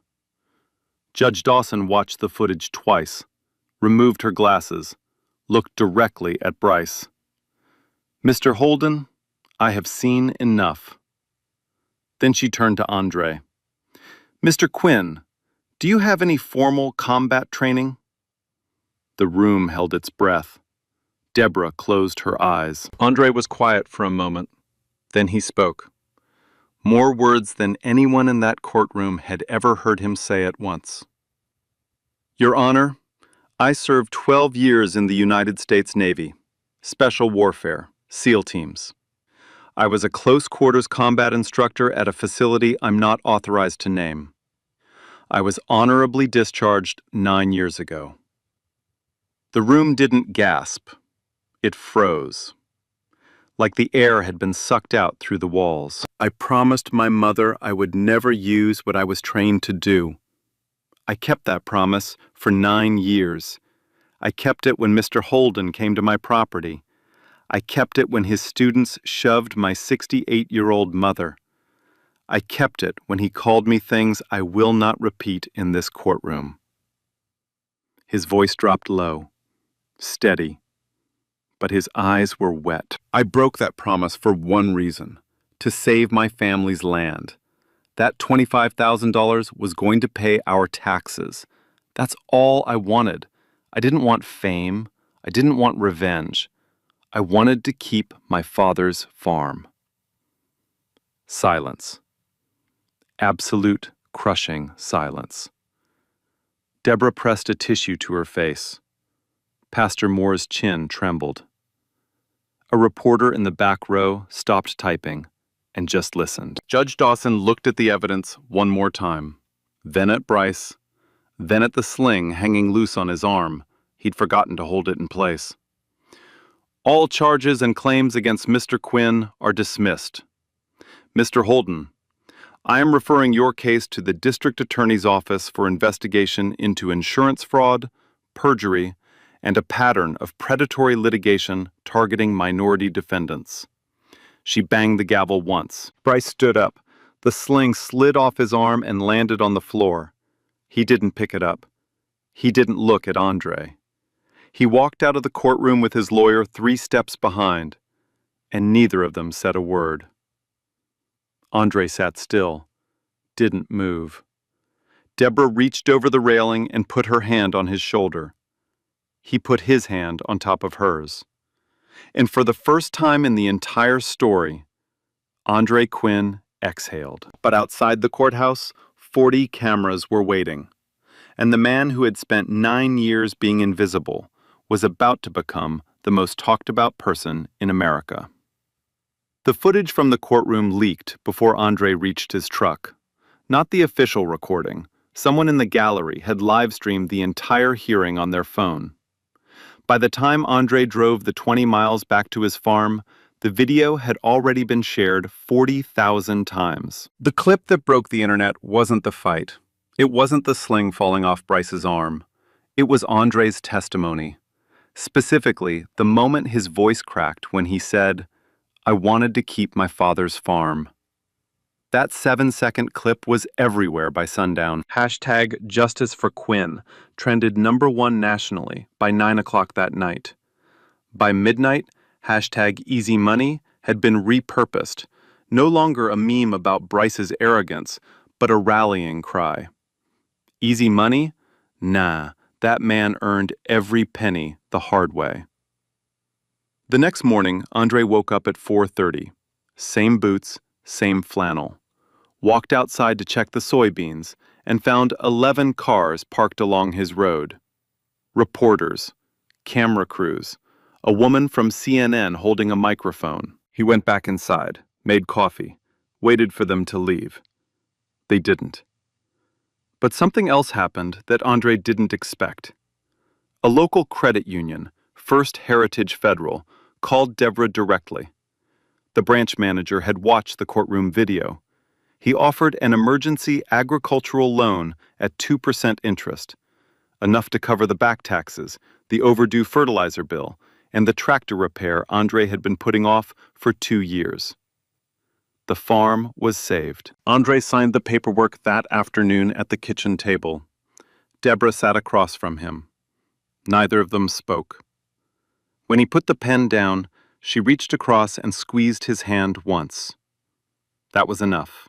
Judge Dawson watched the footage twice, removed her glasses, looked directly at Bryce. Mr. Holden, I have seen enough. Then she turned to Andre. Mr. Quinn, do you have any formal combat training? The room held its breath. Deborah closed her eyes. Andre was quiet for a moment. Then he spoke. More words than anyone in that courtroom had ever heard him say at once. Your Honor, I served 12 years in the United States Navy, Special Warfare, SEAL teams. I was a close-quarters combat instructor at a facility I'm not authorized to name. I was honorably discharged 9 years ago. The room didn't gasp. It froze. Like the air had been sucked out through the walls. I promised my mother I would never use what I was trained to do. I kept that promise for 9 years. I kept it when Mr. Holden came to my property. I kept it when his students shoved my 68-year-old mother. I kept it when he called me things I will not repeat in this courtroom. His voice dropped low, steady, but his eyes were wet. I broke that promise for one reason, to save my family's land. That $25,000 was going to pay our taxes. That's all I wanted. I didn't want fame. I didn't want revenge. I wanted to keep my father's farm. Silence. Absolute, crushing silence. Deborah pressed a tissue to her face. Pastor Moore's chin trembled. A reporter in the back row stopped typing and just listened. Judge Dawson looked at the evidence one more time, then at Bryce, then at the sling hanging loose on his arm. He'd forgotten to hold it in place. All charges and claims against Mr. Quinn are dismissed. Mr. Holden, I am referring your case to the District Attorney's Office for investigation into insurance fraud, perjury, and a pattern of predatory litigation targeting minority defendants. She banged the gavel once. Bryce stood up. The sling slid off his arm and landed on the floor. He didn't pick it up. He didn't look at Andre. He walked out of the courtroom with his lawyer 3 steps behind, and neither of them said a word. Andre sat still, didn't move. Deborah reached over the railing and put her hand on his shoulder. He put his hand on top of hers. And for the first time in the entire story, Andre Quinn exhaled. But outside the courthouse, 40 cameras were waiting, and the man who had spent 9 years being invisible was about to become the most talked about person in America. The footage from the courtroom leaked before Andre reached his truck. Not the official recording. Someone in the gallery had live-streamed the entire hearing on their phone. By the time Andre drove the 20 miles back to his farm, the video had already been shared 40,000 times. The clip that broke the internet wasn't the fight. It wasn't the sling falling off Bryce's arm. It was Andre's testimony. Specifically, the moment his voice cracked when he said, "I wanted to keep my father's farm." That 7-second clip was everywhere by sundown. Hashtag Justice for Quinn trended #1 nationally by 9 o'clock that night. By midnight, hashtag Easy Money had been repurposed, no longer a meme about Bryce's arrogance, but a rallying cry. Easy money? Nah, that man earned every penny the hard way. The next morning, Andre woke up at 4:30. Same boots, same flannel. Walked outside to check the soybeans and found 11 cars parked along his road. Reporters, camera crews, a woman from CNN holding a microphone. He went back inside, made coffee, waited for them to leave. They didn't. But something else happened that Andre didn't expect. A local credit union, First Heritage Federal, called Deborah directly. The branch manager had watched the courtroom video. He offered an emergency agricultural loan at 2% interest, enough to cover the back taxes, the overdue fertilizer bill, and the tractor repair Andre had been putting off for 2 years. The farm was saved. Andre signed the paperwork that afternoon at the kitchen table. Deborah sat across from him. Neither of them spoke. When he put the pen down, she reached across and squeezed his hand once. That was enough.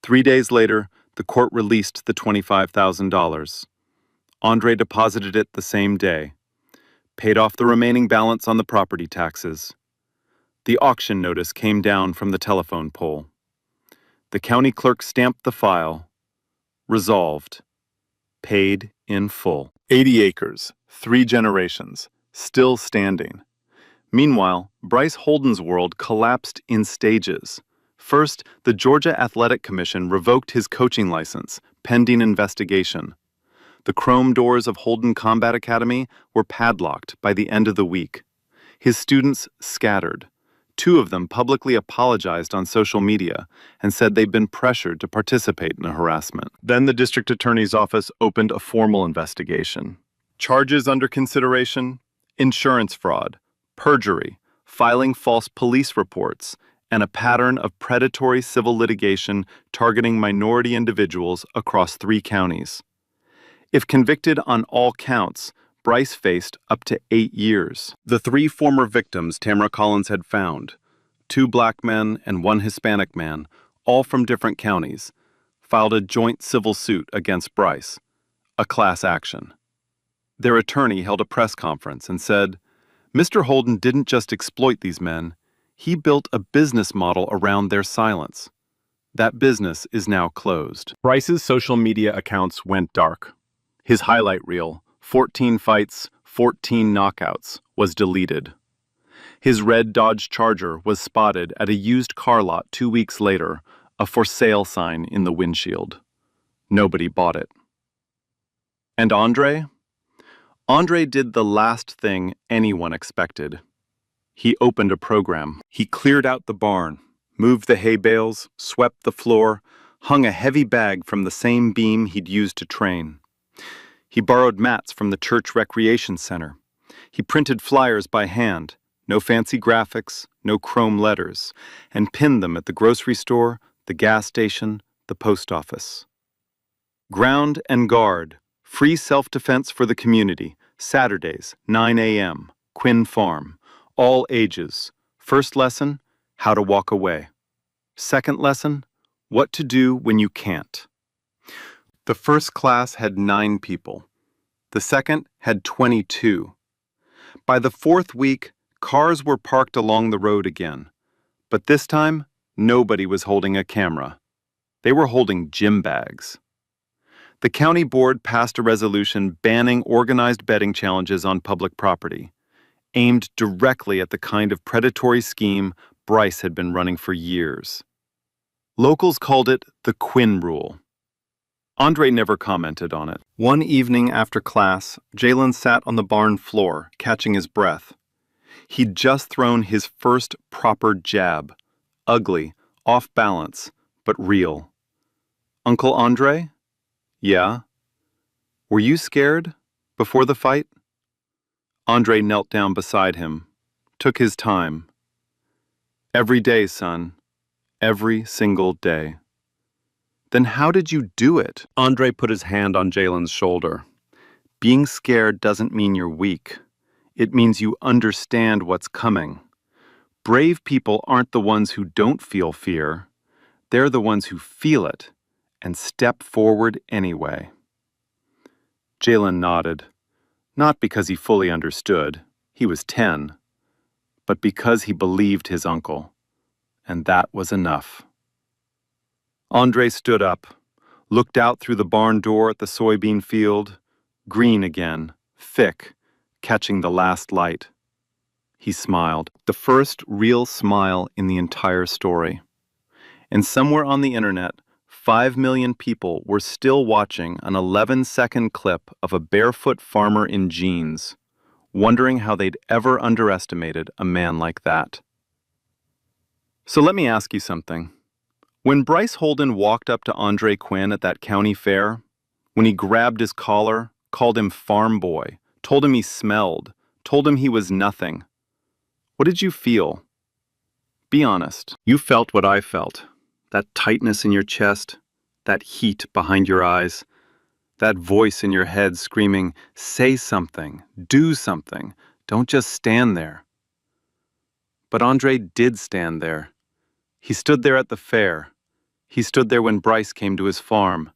3 days later, the court released the $25,000. Andre deposited it the same day, paid off the remaining balance on the property taxes. The auction notice came down from the telephone pole. The county clerk stamped the file. Resolved. Paid in full. 80 acres, 3 generations, still standing. Meanwhile, Bryce Holden's world collapsed in stages. First, the Georgia Athletic Commission revoked his coaching license, pending investigation. The chrome doors of Holden Combat Academy were padlocked by the end of the week. His students scattered. 2 of them publicly apologized on social media and said they'd been pressured to participate in the harassment. Then the district attorney's office opened a formal investigation. Charges under consideration: insurance fraud, perjury, filing false police reports, and a pattern of predatory civil litigation targeting minority individuals across 3 counties. If convicted on all counts, Bryce faced up to 8 years. The 3 former victims Tamara Collins had found, 2 black men and 1 Hispanic man, all from different counties, filed a joint civil suit against Bryce, a class action. Their attorney held a press conference and said, "Mr. Holden didn't just exploit these men, he built a business model around their silence. That business is now closed." Bryce's social media accounts went dark. His highlight reel, 14 fights, 14 knockouts, was deleted. His red Dodge Charger was spotted at a used car lot 2 weeks later, a for sale sign in the windshield. Nobody bought it. And Andre? Andre did the last thing anyone expected. He opened a program. He cleared out the barn, moved the hay bales, swept the floor, hung a heavy bag from the same beam he'd used to train. He borrowed mats from the church recreation center. He printed flyers by hand, no fancy graphics, no chrome letters, and pinned them at the grocery store, the gas station, the post office. Ground and guard, free self-defense for the community, Saturdays, 9 a.m., Quinn Farm, all ages. First lesson, how to walk away. Second lesson, what to do when you can't. The first class had 9 people. The second had 22. By the 4th week, cars were parked along the road again. But this time, nobody was holding a camera. They were holding gym bags. The county board passed a resolution banning organized betting challenges on public property, aimed directly at the kind of predatory scheme Bryce had been running for years. Locals called it the Quinn Rule. Andre never commented on it. One evening after class, Jalen sat on the barn floor, catching his breath. He'd just thrown his first proper jab. Ugly, off balance, but real. Uncle Andre? Yeah? Were you scared before the fight? Andre knelt down beside him, took his time. Every day, son. Every single day. Then how did you do it? Andre put his hand on Jalen's shoulder. Being scared doesn't mean you're weak. It means you understand what's coming. Brave people aren't the ones who don't feel fear. They're the ones who feel it and step forward anyway. Jalen nodded, not because he fully understood, he was 10, but because he believed his uncle, and that was enough. Andre stood up, looked out through the barn door at the soybean field, green again, thick, catching the last light. He smiled, the first real smile in the entire story. And somewhere on the internet, 5 million people were still watching an 11-second clip of a barefoot farmer in jeans, wondering how they'd ever underestimated a man like that. So let me ask you something. When Bryce Holden walked up to Andre Quinn at that county fair, when he grabbed his collar, called him farm boy, told him he smelled, told him he was nothing, what did you feel? Be honest. You felt what I felt. That tightness in your chest, that heat behind your eyes, that voice in your head screaming, say something, do something, don't just stand there. But Andre did stand there. He stood there at the fair. He stood there when Bryce came to his farm.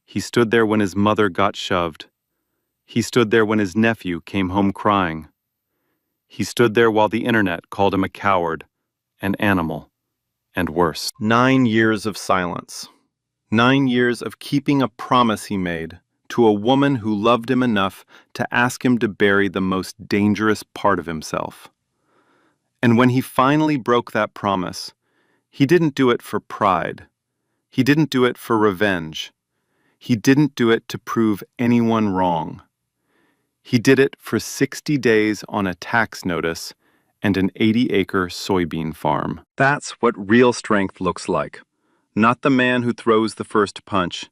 He stood there when his mother got shoved. He stood there when his nephew came home crying. He stood there while the internet called him a coward, an animal, and worse. 9 years of silence. 9 years of keeping a promise he made to a woman who loved him enough to ask him to bury the most dangerous part of himself. And when he finally broke that promise, he didn't do it for pride. He didn't do it for revenge. He didn't do it to prove anyone wrong. He did it for 60 days on a tax notice and an 80-acre soybean farm. That's what real strength looks like. Not the man who throws the first punch,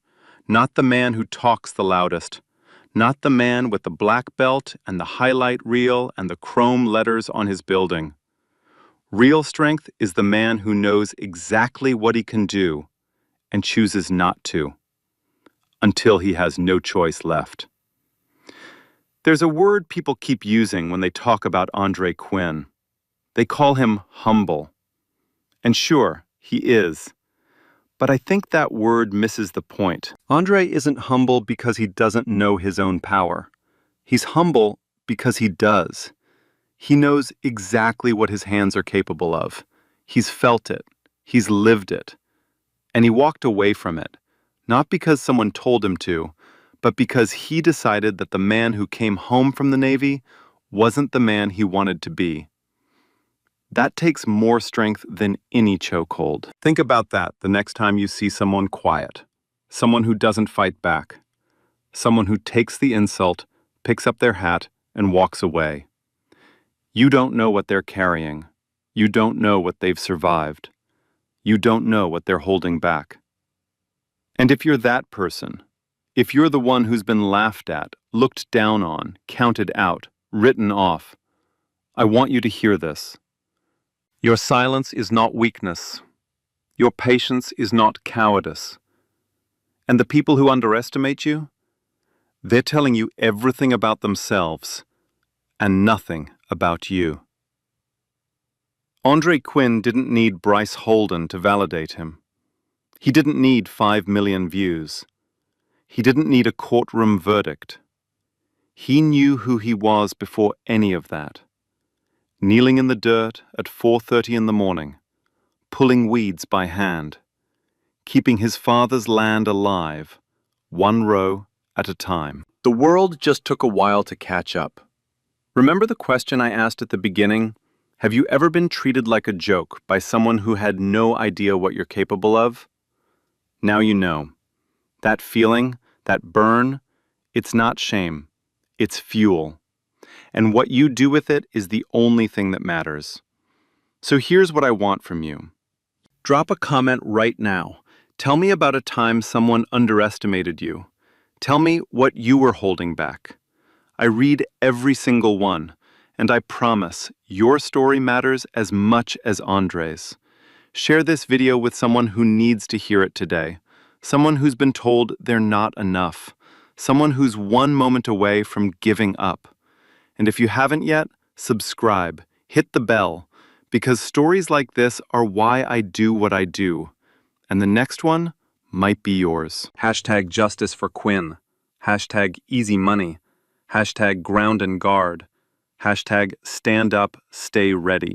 not the man who talks the loudest, not the man with the black belt and the highlight reel and the chrome letters on his building. Real strength is the man who knows exactly what he can do and chooses not to, until he has no choice left. There's a word people keep using when they talk about Andre Quinn. They call him humble. And sure, he is. But I think that word misses the point. Andre isn't humble because he doesn't know his own power. He's humble because he does. He knows exactly what his hands are capable of. He's felt it. He's lived it. And he walked away from it, not because someone told him to, but because he decided that the man who came home from the Navy wasn't the man he wanted to be. That takes more strength than any chokehold. Think about that the next time you see someone quiet, someone who doesn't fight back, someone who takes the insult, picks up their hat, and walks away. You don't know what they're carrying. You don't know what they've survived. You don't know what they're holding back. And if you're that person, if you're the one who's been laughed at, looked down on, counted out, written off, I want you to hear this. Your silence is not weakness. Your patience is not cowardice. And the people who underestimate you, they're telling you everything about themselves and nothing about you. Andre Quinn didn't need Bryce Holden to validate him. He didn't need 5 million views. He didn't need a courtroom verdict. He knew who he was before any of that. Kneeling in the dirt at 4:30 in the morning, pulling weeds by hand, keeping his father's land alive, one row at a time. The world just took a while to catch up. Remember the question I asked at the beginning? Have you ever been treated like a joke by someone who had no idea what you're capable of? Now you know. That feeling, that burn, it's not shame. It's fuel. And what you do with it is the only thing that matters. So here's what I want from you. Drop a comment right now. Tell me about a time someone underestimated you. Tell me what you were holding back. I read every single one, and I promise your story matters as much as Andre's. Share this video with someone who needs to hear it today. Someone who's been told they're not enough. Someone who's one moment away from giving up. And if you haven't yet, subscribe, hit the bell, because stories like this are why I do what I do. And the next one might be yours. Hashtag justice for Quinn. Hashtag easy money. Hashtag ground and guard. Hashtag stand up, stay ready.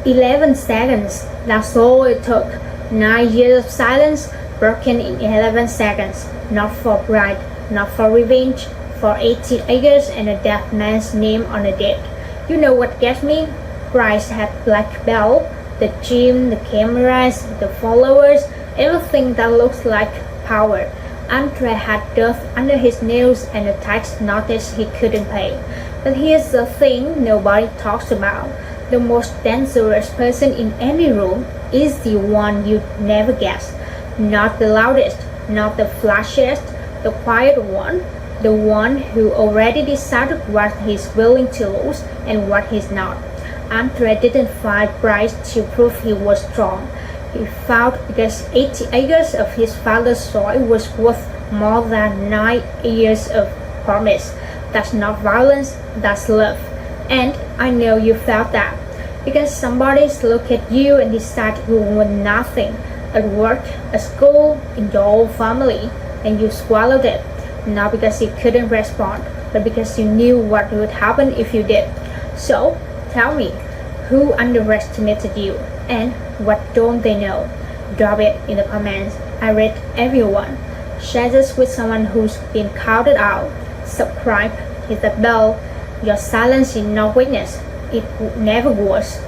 11 seconds, that's all it took. 9 years of silence, broken in 11 seconds. Not for pride, not for revenge, for 18 acres and a dead man's name on a deed. You know what gets me? Bryce had black belt, the gym, the cameras, the followers, everything that looks like power. Andre had dirt under his nails and a tax notice he couldn't pay. But here's the thing nobody talks about. The most dangerous person in any room is the one you never guess. Not the loudest, not the flashiest, the quiet one. The one who already decided what he's willing to lose and what he's not. Andre didn't fight Bryce to prove he was strong. He fought because 80 acres of his father's soil was worth more than 9 years of promise. That's not violence, that's love. And I know you felt that. Because somebody's look at you and decide you want nothing. At work, at school, in your own family, and you swallowed it. Not because you couldn't respond, but because you knew what would happen if you did. So, tell me, who underestimated you, and what don't they know? Drop it in the comments. I read everyone. Share this with someone who's been counted out. Subscribe, hit the bell. Your silence is not weakness. It never was.